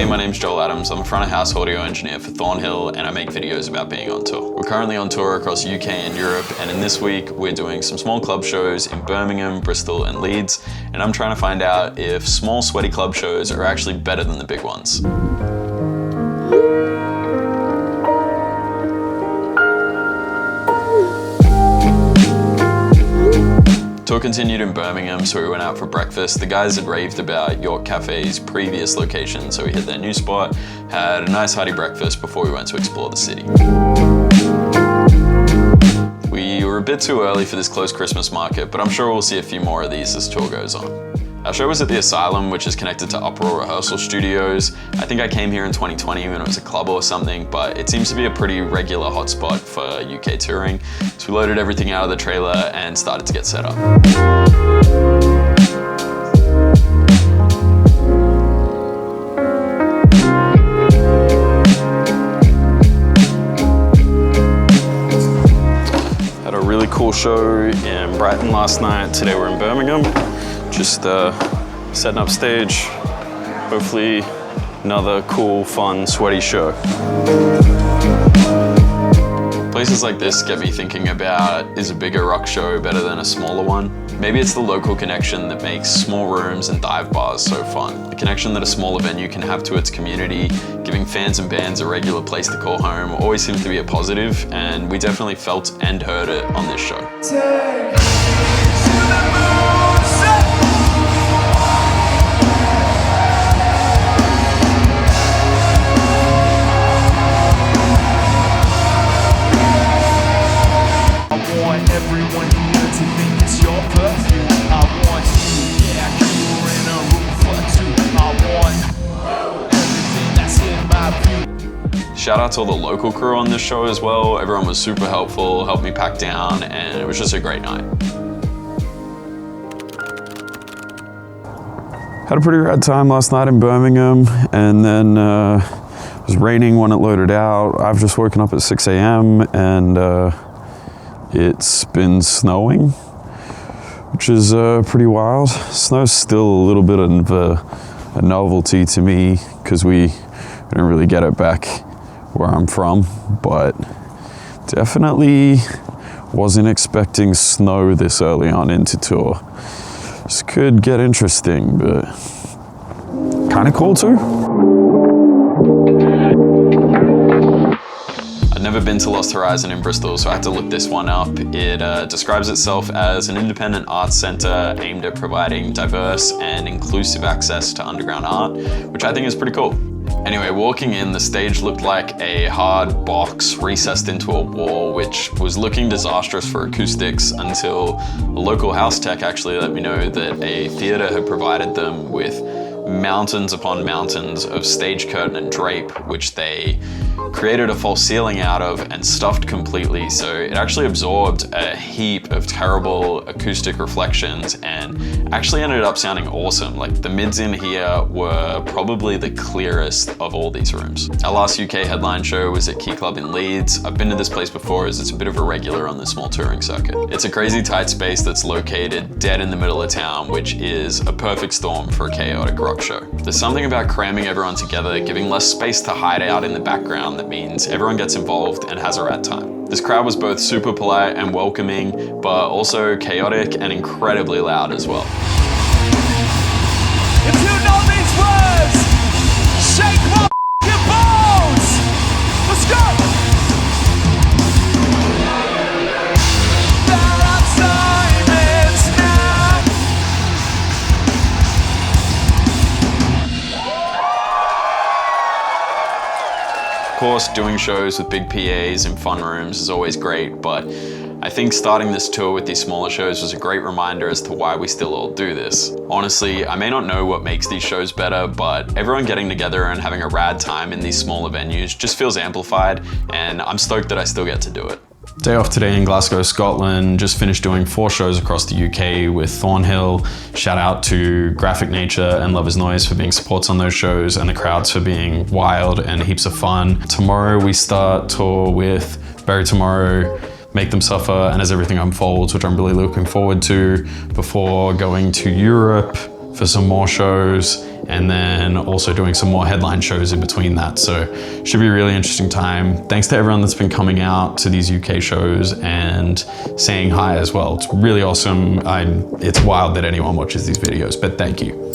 Hey, my name's Joel Adams. I'm a front of house audio engineer for Thornhill and I make videos about being on tour. We're currently on tour across UK and Europe, and in this week we're doing some small club shows in Birmingham, Bristol and Leeds, and I'm trying to find out if small sweaty club shows are actually better than the big ones. Tour continued in Birmingham, so we went out for breakfast. The guys had raved about York Cafe's previous location, so we hit their new spot, had a nice hearty breakfast before we went to explore the city. We were a bit too early for this closed Christmas market, but I'm sure we'll see a few more of these as tour goes on. Our show was at the Asylum, which is connected to Uproar Rehearsal Studios. I think I came here in 2020 when it was a club or something, but it seems to be a pretty regular hotspot for UK touring. So we loaded everything out of the trailer and started to get set up. Had a really cool show in Brighton last night. Today we're in Birmingham. Just setting up stage. Hopefully another cool, fun, sweaty show. Places like this get me thinking about, is a bigger rock show better than a smaller one? Maybe it's the local connection that makes small rooms and dive bars so fun. The connection that a smaller venue can have to its community, giving fans and bands a regular place to call home, always seems to be a positive, and we definitely felt and heard it on this show. Everyone here to think it's your perfume. I want you, yeah, you're in a room for two. I want everything that's in my view. Shout out to all the local crew on this show as well. Everyone was super helpful, helped me pack down, and it was just a great night. Had a pretty rad time last night in Birmingham, and then it was raining when it loaded out. I've just woken up at 6 a.m. and it's been snowing, which is pretty wild. Snow's still a little bit of a novelty to me because we don't really get it back where I'm from, but definitely wasn't expecting snow this early on into tour. This could get interesting, but kind of cool too. Never been to Lost Horizon in Bristol, so I had to look this one up. It describes itself as an independent arts centre aimed at providing diverse and inclusive access to underground art, which I think is pretty cool. Anyway, walking in, the stage looked like a hard box recessed into a wall, which was looking disastrous for acoustics until a local house tech actually let me know that a theatre had provided them with mountains upon mountains of stage curtain and drape, which they created a false ceiling out of and stuffed completely, so it actually absorbed a heap of terrible acoustic reflections and actually ended up sounding awesome. Like, the mids in here were probably the clearest of all these rooms. Our last UK headline show was at Key Club in Leeds. I've been to this place before as it's a bit of a regular on the small touring circuit. It's a crazy tight space that's located dead in the middle of town, which is a perfect storm for a chaotic rock show. There's something about cramming everyone together, giving less space to hide out in the background, that means everyone gets involved and has a rad time. This crowd was both super polite and welcoming, but also chaotic and incredibly loud as well. If you know these words, shake my f***ing balls. Let's go. There are times now. Of course, doing shows with big PAs and fun rooms is always great, but I think starting this tour with these smaller shows was a great reminder as to why we still all do this. Honestly, I may not know what makes these shows better, but everyone getting together and having a rad time in these smaller venues just feels amplified, and I'm stoked that I still get to do it. Day off today in Glasgow, Scotland. Just finished doing 4 shows across the UK with Thornhill. Shout out to Graphic Nature and Lovers Noise for being supports on those shows, and the crowds for being wild and heaps of fun. Tomorrow we start tour with Bury Tomorrow, Make Them Suffer, and As Everything Unfolds, which I'm really looking forward to, before going to Europe for some more shows and then also doing some more headline shows in between that. So should be a really interesting time. Thanks to everyone that's been coming out to these UK shows and saying hi as well. It's really awesome. It's wild that anyone watches these videos, but thank you.